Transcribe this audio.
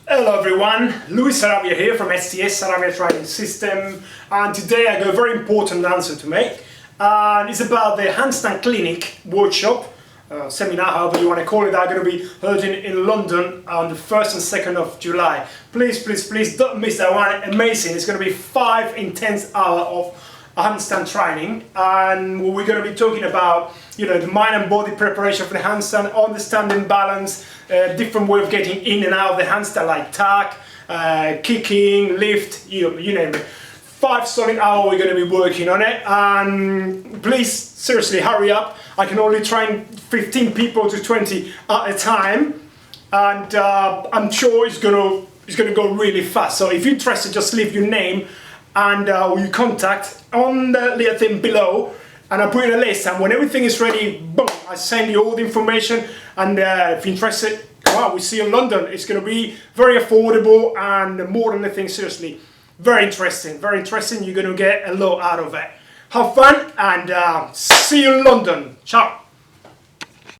Hello everyone, Luis Sarabia here from STS Sarabia Training System, and today I got a very important answer to make, and it's about the Handstand Clinic workshop, seminar, however you want to call it, that are going to be held in London on the 1st and 2nd of July. Please don't miss that one. Amazing. It's going to be 5 intense hours of handstand training, and we're going to be talking about, the mind and body preparation for the handstand, understanding balance, different way of getting in and out of the handstand, like tag, kicking, lift, you name it. 5 solid hours we're going to be working on it, and please seriously hurry up. I can only train 15 people to 20 at a time, and I'm sure it's going to go really fast. So if you're interested, just leave your name and your contact on the little thing below, and I'll put in a list, and when everything is ready, boom, I send you all the information. And if you're interested, come on, we see you in London. It's going to be very affordable, and more than anything, seriously, very interesting, you're going to get a lot out of it. Have fun, and see you in London. Ciao.